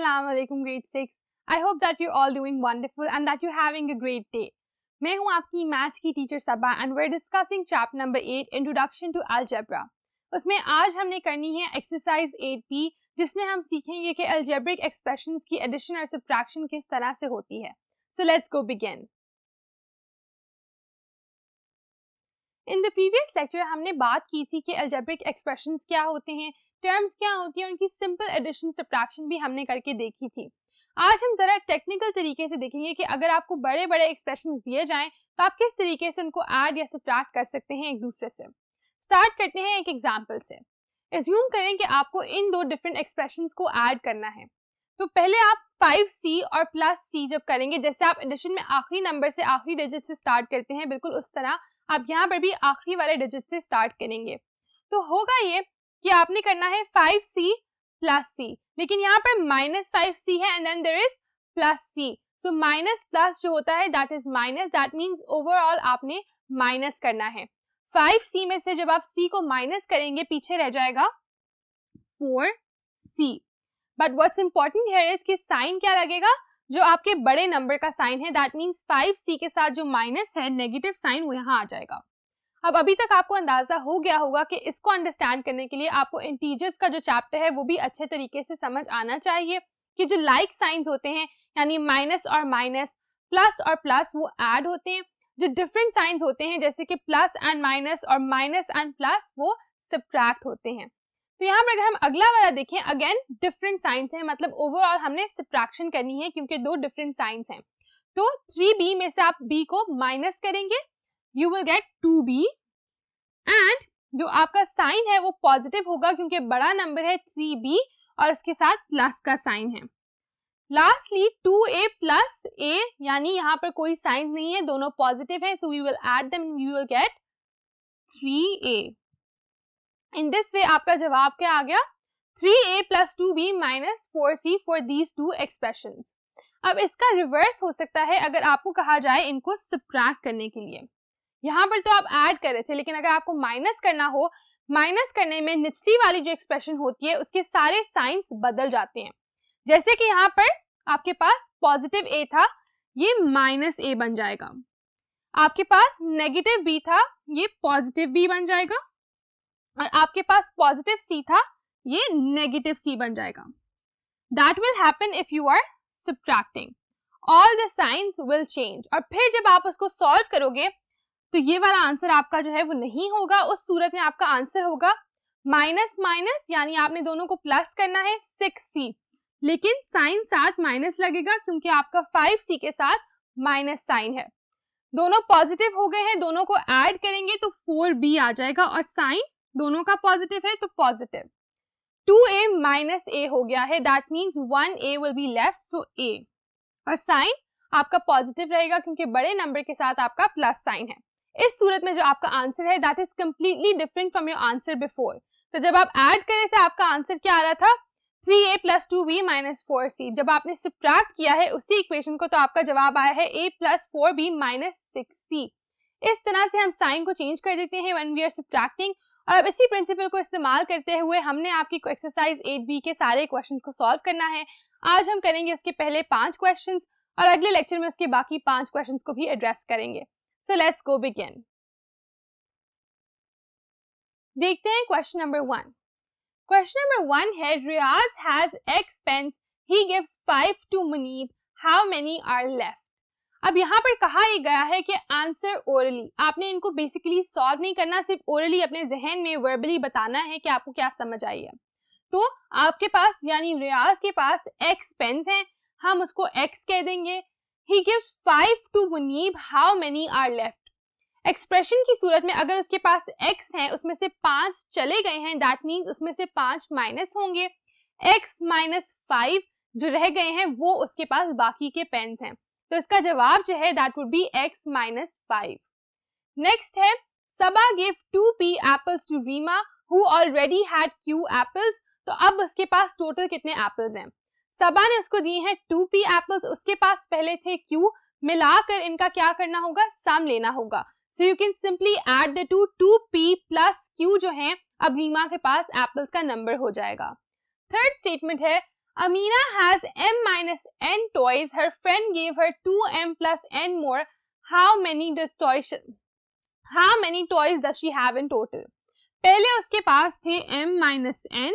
Assalamu alaikum grade 6. I hope that you're all doing wonderful and that you're having a great day. मैं हूँ आपकी maths की teacher Saba and we're discussing chapter number 8 Introduction to Algebra. उसमें आज हमने करनी है exercise 8B जिसमें हम सीखेंगे कि algebraic expressions की addition और subtraction किस तरह से होती है. So let's go begin. In the previous lecture हमने बात की थी कि algebraic expressions क्या होते हैं, टर्म्स क्या होती हैं, उनकी सिंपल एडिशन सब्ट्रैक्शन भी हमने करके देखी थी. आज हम जरा टेक्निकल तरीके से देखेंगे कि अगर आपको बड़े बड़े एक्सप्रेशंस दिए जाएं तो आप किस तरीके से उनको ऐड या सब्ट्रैक्ट कर सकते हैं एक दूसरे से. स्टार्ट करते हैं एक एग्जांपल से. एज्यूम करें कि आपको इन दो डिफरेंट एक्सप्रेशंस को ऐड करना है. तो पहले आप 5c और प्लस c जब करेंगे, जैसे आप एडिशन में आखिरी नंबर से आखिरी डिजिट से स्टार्ट करते हैं, बिल्कुल उस तरह आप यहाँ पर भी आखिरी वाले डिजिट से स्टार्ट करेंगे. तो होगा ये कि आपने करना है 5c प्लस c, लेकिन यहाँ पर -5c है and then there is plus c. So minus plus जो होता है that is minus, that means overall आपने माइनस करना है. 5c में से जब आप c को माइनस करेंगे पीछे रह जाएगा 4c. But what's important here is कि साइन क्या लगेगा, जो आपके बड़े नंबर का साइन है, दैट मींस 5c के साथ जो माइनस है नेगेटिव साइन वो यहाँ आ जाएगा. अब अभी तक आपको अंदाजा हो गया होगा कि इसको अंडरस्टैंड करने के लिए आपको इंटीजर्स का जो चैप्टर है वो भी अच्छे तरीके से समझ आना चाहिए कि जो लाइक साइंस होते हैं यानी माइनस और माइनस, प्लस और प्लस वो ऐड होते हैं. जो डिफरेंट साइंस होते हैं जैसे कि प्लस एंड माइनस और माइनस एंड प्लस वो सब्ट्रैक्ट होते हैं. तो यहाँ पर अगर हम अगला वाला देखें, अगेन डिफरेंट साइंस है, मतलब ओवरऑल हमने सब्ट्रैक्शन करनी है क्योंकि दो डिफरेंट साइंस हैं. तो 3b में से आप b को माइनस करेंगे, you will get 2b and जो आपका साइन है वो पॉजिटिव होगा क्योंकि बड़ा नंबर है 3b और इसके साथ प्लस का साइन है. लास्टली 2a प्लस a, यानी यहाँ पर कोई साइन नहीं है, दोनों पॉजिटिव है, so we will add them and you will get 3a. in this way आपका जवाब क्या आ गया, 3a plus 2b minus 4c for these two expressions. अब इसका रिवर्स हो सकता है अगर आपको कहा जाए इनको सब्ट्रैक्ट करने के लिए. यहाँ पर तो आप ऐड कर रहे थे, लेकिन अगर आपको माइनस करना हो, माइनस करने में निचली वाली जो एक्सप्रेशन होती है उसके सारे साइंस बदल जाते हैं. जैसे कि यहाँ पर आपके पास पॉजिटिव a था, ये माइनस a बन जाएगा. आपके पास नेगेटिव b था, ये पॉजिटिव b बन जाएगा. और आपके पास पॉजिटिव c था, ये नेगेटिव c बन जाएगा. That will happen if you are subtracting. All the signs will change. और फिर जब आप उसको सॉल्व करोगे तो ये वाला आंसर आपका जो है वो नहीं होगा. उस सूरत में आपका आंसर होगा माइनस माइनस, यानी आपने दोनों को प्लस करना है 6c, लेकिन साइन साथ माइनस लगेगा क्योंकि आपका 5c के साथ माइनस साइन है. दोनों पॉजिटिव हो गए हैं, दोनों को ऐड करेंगे तो 4b आ जाएगा और साइन दोनों का पॉजिटिव है तो पॉजिटिव. 2a माइनस a हो गया है, that means 1a will be left, so a. और साइन आपका पॉजिटिव रहेगा क्योंकि बड़े नंबर के साथ आपका प्लस साइन है. इस सूरत में जो आपका आंसर है that is completely different from your answer before. तो जब आप ऐड करे थे आपका आंसर क्या आ रहा था, 3a plus 2b minus 4c. जब आपने सब्ट्रैक्ट किया है उसी इक्वेशन को तो आपका जवाब आया है a plus 4b minus 6c. इस तरह से हम साइन को चेंज कर देते हैं when we are subtracting. और अब इसी प्रिंसिपल को इस्तेमाल करते हुए हमने आपकी एक्सरसाइज 8b के सारे क्वेश्चंस को सॉल्व करना है. आज हम करेंगे उसके पहले 5 क्वेश्चंस और अगले लेक्चर में उसके बाकी 5 क्वेश्चंस को भी एड्रेस करेंगे. So let's go begin. देखते हैं क्वेश्चन नंबर 1. क्वेश्चन नंबर 1 है, Riyaz has x pens, he gives 5 to Munib, how many are left? अब यहाँ पर कहा ये गया है कि आंसर ओरली. आपने इनको बेसिकली सॉल्व नहीं करना, सिर्फ ओरली अपने जहन में वर्बली बताना है कि आपको क्या समझ आई है. तो आपके पास यानी रियाज के पास x पेन्स हैं, हम उसको x कह देंगे. He gives 5 to Munib, how many are left? Expression की सूरत में अगर उसके पास x है, उसमें से 5 चले गए हैं, दैट मीन्स उसमें से 5 माइनस होंगे. x माइनस 5 जो रह गए हैं वो उसके पास बाकी के पेन्स हैं. तो इसका जवाब जो है that would be x minus 5. Next है, Saba give 2p apples to Reema who already had q apples. तो अब उसके पास टोटल कितने एप्पल्स हैं? सबा ने उसको दिए हैं 2p एप्पल्स, उसके पास पहले थे q, मिलाकर इनका क्या करना होगा, सम लेना होगा. सो you can simply add the 2p plus q जो है अब रीमा के पास एप्पल्स का नंबर हो जाएगा. थर्ड स्टेटमेंट है, Amina has m minus n toys. Her friend gave her 2m plus n more. How many toys does she have in total? पहले उसके पास थे m minus n,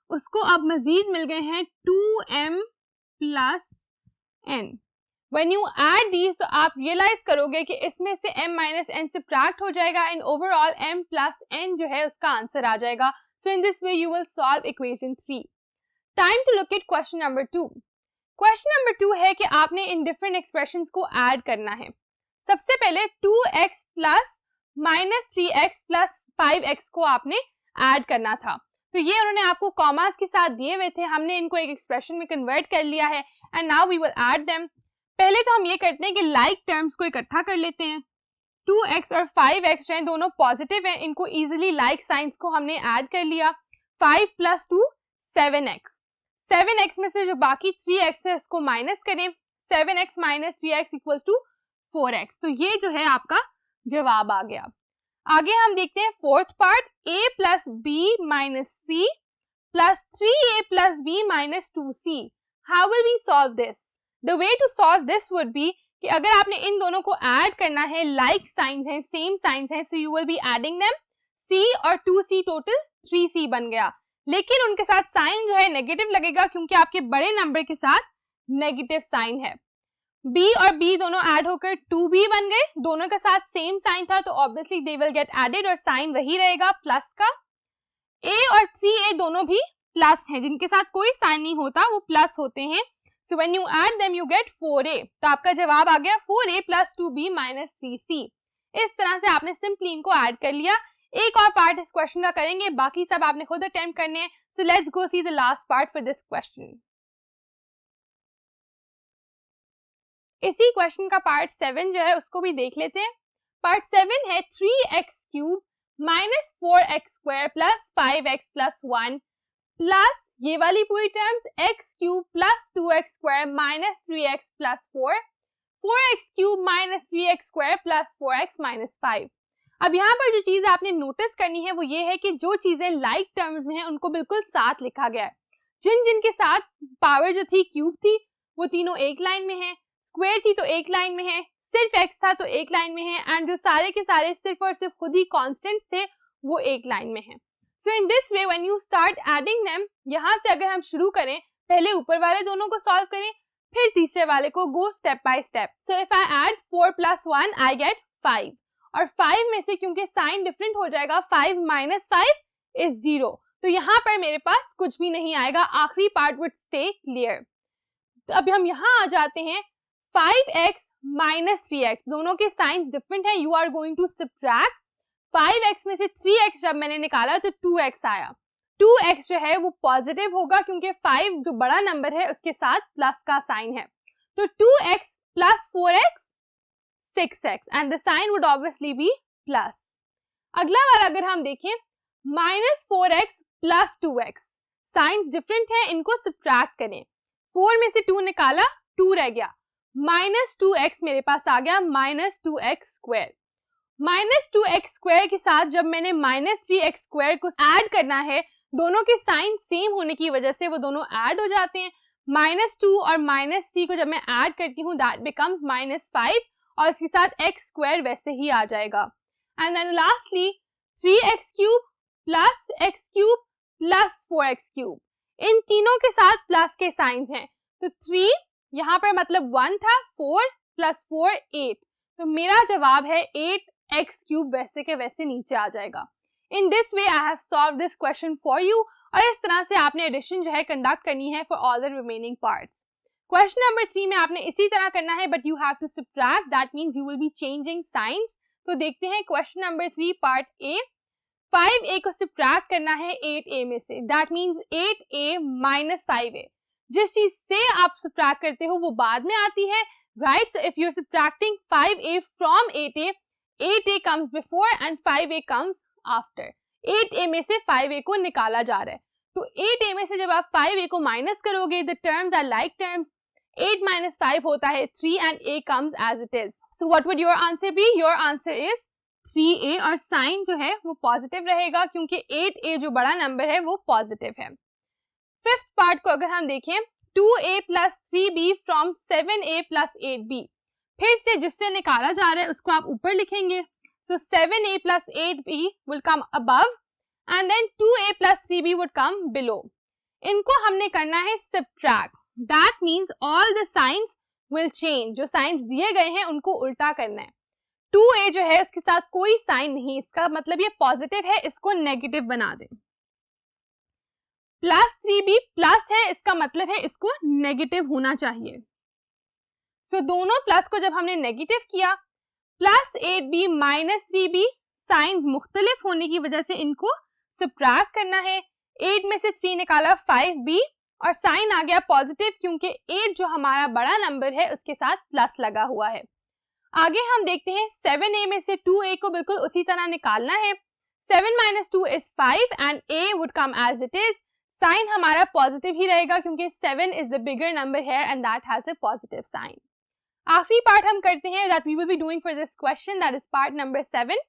उसको अब मजीद मिल गए हैं 2m plus n. When you add these तो आप realise करोगे कि इसमें से m minus n subtract हो जाएगा and overall m plus n जो है उसका आंसर आ जाएगा. So in this way you will solve equation 3. Time to look at question number 2. Question number 2 है कि आपने इन डिफरेंट एक्सप्रेशंस को ऐड करना है. सबसे पहले 2x plus minus 3x plus 5x को आपने ऐड करना था. तो ये उन्होंने आपको कॉमास के साथ दिए हुए थे, हमने इनको एक एक्सप्रेशन में कन्वर्ट कर लिया है and now we will add them. पहले तो हम ये करते हैं कि लाइक टर्म्स को इकट्ठा कर लेते हैं. 2x और 5x जो है दोनों पॉजिटिव हैं, इनको इजीली लाइक साइंस को हमने ऐड कर लिया. 5 प्लस 2 7x. 7x में से जो बाकी 3x है उसको माइनस करें. 7x minus 3x equals to 4x. तो ये जो है आपका जवाब आ गया. आगे हम देखते हैं fourth part. a plus b minus c plus 3a plus b minus 2c. How will we solve this? The way to solve this would be कि अगर आपने इन दोनों को ऐड करना है, लाइक साइंस हैं, सेम साइंस हैं, so you will be adding them. c और 2c टोटल 3c बन गया, लेकिन उनके साथ साइन जो है नेगेटिव लगेगा क्योंकि आपके बड़े नंबर के साथ नेगेटिव साइन है. b और b दोनों ऐड होकर 2b बन गए, दोनों के साथ सेम साइन था तो obviously they will get added और साइन वही रहेगा प्लस का. a और 3a दोनों भी प्लस हैं, जिनके साथ कोई साइन नहीं होता वो प्लस होते हैं. So when you add them you get 4a. तो आपका जवाब आ गया 4a plus 2b minus 3c. इस तरह से आपने सिंपली इनको ऐड कर लिया. एक और पार्ट इस क्वेश्चन का करेंगे, बाकी सब आपने खुद अटेम्प्ट करने हैं. So let's go see the last part for this question. इसी क्वेश्चन का पार्ट 7 जो है उसको भी देख लेते हैं. पार्ट 7 है 3x cube minus 4x square plus 5x plus 1 plus ये वाली पूरी terms x cube plus 2x square minus 3x plus 4, 4x cube minus 3x square plus 4x minus 5. अब यहाँ पर जो चीज आपने नोटिस करनी है वो ये है कि जो चीजें लाइक टर्म्स में हैं उनको बिल्कुल साथ लिखा गया है. जिन जिनके साथ पावर जो थी क्यूब थी वो तीनों एक लाइन में है, स्क्वायर थी तो एक लाइन में है, सिर्फ x था तो एक लाइन में है, एंड जो सारे के सारे सिर्फ और सिर्फ खुद ही कॉन्स्टेंट्स थे वो एक लाइन में है. So in this way when you start adding them, यहाँ से अगर हम शुरू करें, पहले ऊपर वाले दोनों को सॉल्व करें, फिर तीसरे वाले को go step by step. So if I add 4 plus 1 I get 5, और 5 में से क्योंकि साइन डिफरेंट हो जाएगा, 5 माइनस 5 इज 0, तो यहाँ पर मेरे पास कुछ भी नहीं आएगा. आखिरी पार्ट वुड स्टे क्लियर. तो अब हम यहाँ आ जाते हैं. 5x माइनस 3x दोनों के साइंस डिफरेंट है. You are going to subtract. 5x में से 3x जब मैंने निकाला तो 2x आया. 2x जो है वो पॉजिटिव होगा क्योंकि 5 जो बड़ा नंबर है उसके साथ प्लस का साइन है. तो 2x plus 4x 6x and the sign would obviously be plus. अगला वाला अगर हम देखें, minus 4x plus 2x, science different है, इनको सब्ट्रैक्ट करें. 4 में से 2 निकाला, 2 रह गया, माइनस 2x मेरे पास आ गया, minus 2x square. Minus 2x square के साथ जब मैंने माइनस 3x स्क्वायर को ऐड करना है, दोनों के साइन सेम होने की वजह से वो दोनों ऐड हो जाते हैं. माइनस 2 और माइनस 3 को जब मैं ऐड करती हूँ दैट बिकम्स माइनस 5, और इसके साथ x स्क्वायर वैसे ही आ जाएगा. And then lastly 3x cube plus x cube plus 4x cube, इन तीनों के साथ प्लस के साइंस हैं. तो 3 यहाँ पर मतलब 1 था, 4 प्लस 4 8, तो मेरा जवाब है 8x क्यूब वैसे के वैसे नीचे आ जाएगा. इन this way I have solve this question for you. और इस तरह से आपने एडिशन जो है कंडक्ट करनी है for all the remaining parts. Question number 3 में आपने इसी तरह करना है, but you have to subtract, that means you will be changing signs. तो देखते हैं question number 3 part A. 5a को सब्ट्रैक्ट करना है 8a में से, that means 8a minus 5a. जिस चीज से आप सब्ट्रैक्ट करते हो वो बाद में आती है, right? So if you are subtracting 5a from 8a, 8a comes before and 5a comes after. 8a में से 5a को निकाला जा रहा है, तो 8a में से जब आप 5a को माइनस करोगे, the terms are like terms. 8 minus 5 होता है 3 and a comes as it is. So what would your answer be? Your answer is 3a, और साइन जो है वो पॉजिटिव रहेगा क्योंकि 8a जो बड़ा नंबर है वो पॉजिटिव है. फिफ्थ पार्ट को अगर हम देखें 2a plus 3b from 7a plus 8b, फिर से जिससे निकाला जा रहा है उसको आप ऊपर लिखेंगे. So 7a plus 8b will come above and then 2a plus 3b would come below. इनको हमने करना है subtract. That means all the signs will change. जो signs दिए गए हैं उनको उल्टा करना है. 2a जो है इसके साथ कोई साइन नहीं, इसका मतलब ये पॉजिटिव है, इसको नेगेटिव बना दें. प्लस 3b प्लस है, इसका मतलब है इसको नेगेटिव होना चाहिए. सो दोनों प्लस को जब हमने नेगेटिव किया, plus 8b minus 3b, science मुख्तलिफ होने की वजह से इनको सब्ट्रैक्ट करना है. 8 में से 3 निकाला 5b और साइन आ गया पॉजिटिव क्योंकि 8 जो हमारा बड़ा नंबर है उसके साथ प्लस लगा हुआ है. आगे हम देखते हैं 7a में से 2a को बिल्कुल उसी तरह निकालना है. 7 minus 2 is 5 and a would come as it is. Sign हमारा पॉजिटिव ही रहेगा क्योंकि 7 is the bigger number here and that has a positive sign. आखिरी पार्ट हम करते हैं that we will be doing for this question, that is part number 7.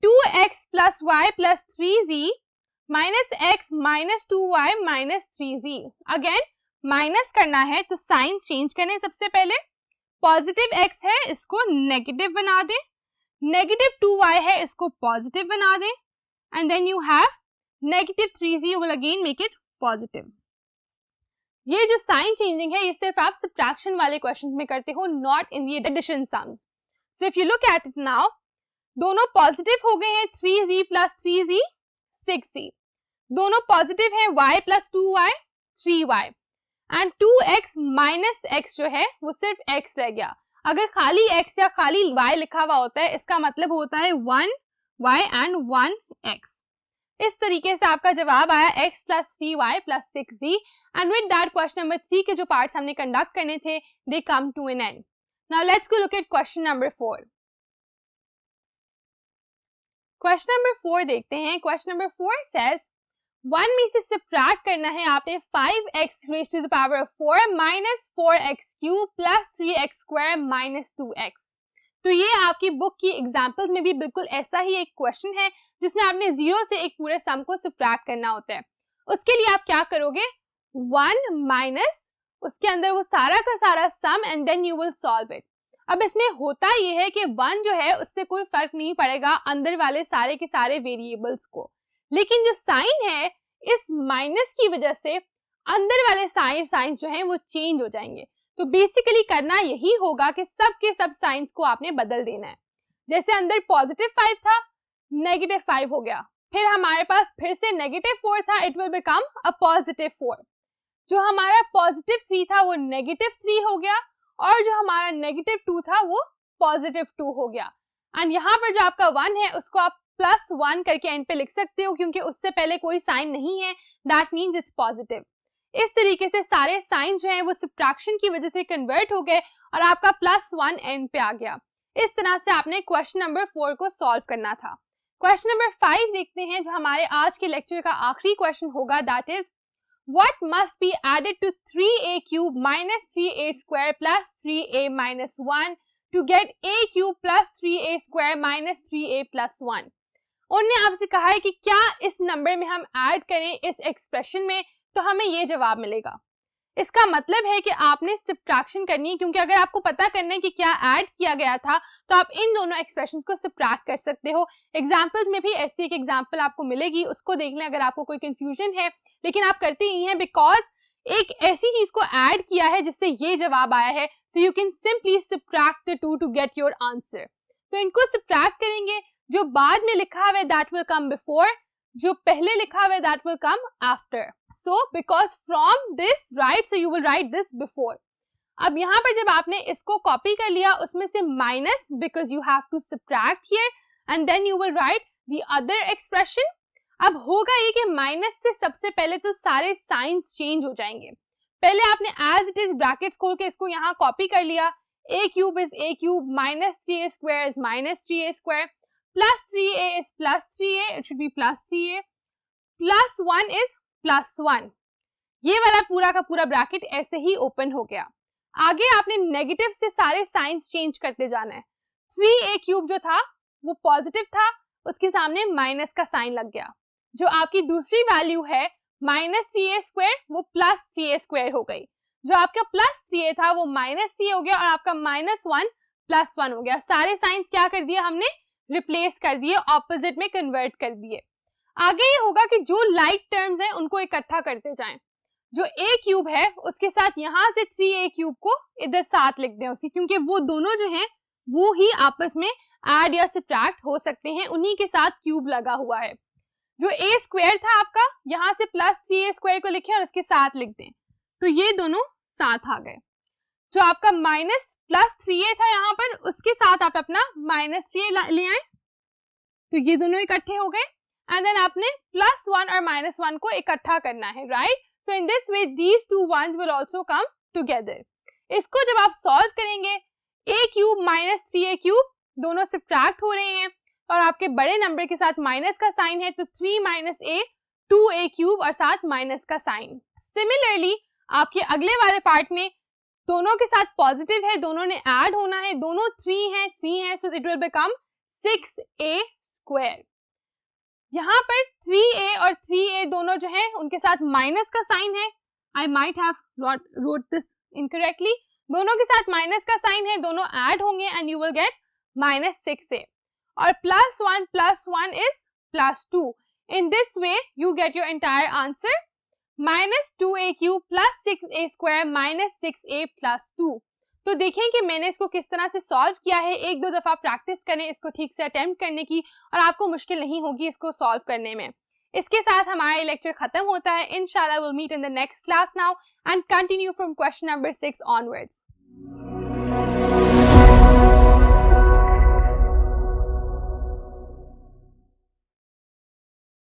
2x plus y plus 3z minus x minus 2y minus 3z. Again minus करना है तो sign change करें. सबसे पहले पॉजिटिव x है इसको नेगेटिव बना दें, नेगेटिव 2y है इसको पॉजिटिव बना दें and then you have negative 3z will again make it positive. ये जो साइन चेंजिंग है ये सिर्फ आप सब्ट्रैक्शन वाले क्वेश्चंस में करते हो, not in the addition sums. So if you look at it now, दोनों पॉजिटिव हो गए हैं. 3z प्लस 3z 6z, दोनों पॉजिटिव हैं. y plus 2y 3y and 2x minus x जो है वो सिर्फ x रह गया. अगर खाली x या खाली y लिखा हुआ होता है इसका मतलब होता है 1y एंड 1x. इस तरीके से आपका जवाब आया x plus 3y plus 6z. And with that question number 3 के जो पार्ट्स हमने कंडक्ट करने थे they come to an end. Now let's go look at question number 4. Question number 4 देखते हैं. क्वेश्चन नंबर 4 सेज 1 में से सब्ट्रैक्ट करना है आपने 5x raise to the power of 4 minus 4x cube plus 3x square minus 2x. तो ये आपकी बुक की एग्जाम्पल्स में भी बिल्कुल ऐसा ही एक क्वेश्चन है जिसमें आपने 0 से एक पूरे सम को सब्ट्रैक्ट करना होता है. उसके लिए आप क्या करोगे, 1 माइनस उसके अंदर वो सारा का सारा sum and then you will solve it. अब इसमें होता ये है कि 1 जो है उससे कोई फर्क नहीं पड़ेगा अंदर वाले सारे के सारे वेरिएबल्स को, लेकिन जो साइन है इस माइनस की वजह से अंदर वाले साइंस जो हैं वो चेंज हो जाएंगे. तो बेसिकली करना यही होगा कि सब के सब साइंस को आपने बदल देना है. जैसे अंदर पॉजिटिव 5 था, नेगेटिव 5 हो गया. फिर हमारे पास फिर से नेगेटिव 4 था, it will become a positive 4. जो हमारा पॉजिटिव 3 था वो नेगेटिव 3 हो गया और जो हमारा नेगेटिव 2 था वो पॉजिटिव 2 हो गया. एंड यहाँ पर जो आपका 1 है उसको आप प्लस 1 करके एंड पे लिख सकते हो क्योंकि उससे पहले कोई साइन नहीं है, दैट मीन्स इट्स पॉजिटिव. इस तरीके से सारे साइन जो हैं वो सब्ट्रैक्शन की वजह से कन्वर्ट हो गए और आपका प्लस 1 एंड पे आ गया. इस तरह से आपने क्वेश्चन नंबर 4 को सॉल्व करना था. क्वेश्चन नंबर 5 देखते हैं जो हमारे आज के लेक्चर का आखिरी क्वेश्चन होगा, that is what must be added to 3a cube minus 3a square plus 3a minus 1 to get a cube plus 3a square minus 3a plus 1. उन्होंने आपसे कहा है कि क्या इस नंबर में हम ऐड करें इस एक्सप्रेशन में तो हमें ये जवाब मिलेगा. इसका मतलब है कि आपने सब्ट्रैक्शन करनी है क्योंकि अगर आपको पता करना है कि क्या ऐड किया गया था तो आप इन दोनों एक्सप्रेशंस को सब्ट्रैक्ट कर सकते हो. एग्जांपल्स में भी ऐसी एक एग्जांपल आपको मिलेगी, उसको देख लें अगर आपको कोई कंफ्यूजन है, लेकिन आप करते ही हैं बिकॉज एक ऐसी चीज को ऐड किया है जिससे ये जवाब आया है. So you can simply subtract the two to get your answer. तो इनको सब्ट्रैक्ट करेंगे, जो बाद में लिखा हुआ है दैट विल कम बिफोर, जो पहले लिखा हुआ है that will come after. So because from this right, so you will write this before. अब यहाँ पर जब आपने इसको कॉपी कर लिया उसमें से minus because you have to subtract here and then you will write the other expression. अब होगा ये कि माइनस से सबसे पहले तो सारे साइंस चेंज हो जाएंगे. पहले आपने as it is ब्रैकेट्स खोल के इसको यहाँ कॉपी कर लिया. a cube is a cube minus 3a square is minus 3a square plus 3a is plus 3a, it should be plus 3a plus 1 is plus 1. ये वाला पूरा का पूरा ब्रैकेट ऐसे ही ओपन हो गया. आगे आपने नेगेटिव से सारे साइंस चेंज करते जाना है. 3a क्यूब जो था वो पॉजिटिव था, उसके सामने माइनस का साइन लग गया. जो आपकी दूसरी वैल्यू है -3a² वो +3a² हो गई। जो आपका +3a था वो -3 हो गया और आपका -1 +1 हो गया। सारे साइंस क्या कर दिए हमने, रिप्लेस कर दिए, ऑपोजिट में कन्वर्ट कर दिए। आगे ये होगा कि जो लाइक टर्म्स हैं उनको इकट्ठा करते जाएं। जो a³ है उसके साथ यहाँ से 3a³ को इधर साथ लिख दें उसी, क्योंकि वो दोनों जो हैं वो ही आपस में ऐड या सब्ट्रैक्ट हो सकते हैं, उन्हीं के साथ क्यूब लगा हुआ है। जो a² था आपका, यहाँ से +3a² को लिखें और इसके साथ लिख दें, तो ये दोनों साथ आ गए। जो आपका -+3a था यहाँ पर, उसके साथ आप अपना -3a ले आए, तो ये दोनों इकट्ठे हो गए। एंड देन आपने +1 और -1 को इकट्ठा करना है, right. So in this way these two ones will also come together. इसको जब आप सॉल्व करेंगे, a³ -3a³ दोनों सब्ट्रैक्ट हो रहे हैं और आपके बड़े नंबर के साथ माइनस का साइन है, तो 3 - a 2a³ और साथ माइनस का साइन। सिमिलरली आपके अगले वाले पार्ट में दोनों के साथ पॉजिटिव है, दोनों ने ऐड होना है, दोनों 3 है, so it will become 6a²। यहाँ पर 3a और 3a दोनों जो है उनके साथ माइनस का साइन है। I might have wrote this incorrectly. दोनों के साथ माइनस का साइन है, दोनों ऐड होंगे and you will get -6a। और +1 + 1 is +2। In this way you get your entire answer -2a³ + 6a² - 6a + 2। तो देखें कि मैंने इसको किस तरह से सॉल्व किया है। एक दो दफा प्रैक्टिस करें इसको ठीक से अटेम्प्ट करने की और आपको मुश्किल नहीं होगी इसको सॉल्व करने में। इसके साथ हमारा लेक्चर खत्म होता है। इंशाल्लाह will meet in the next class now and continue from question number 6 onwards.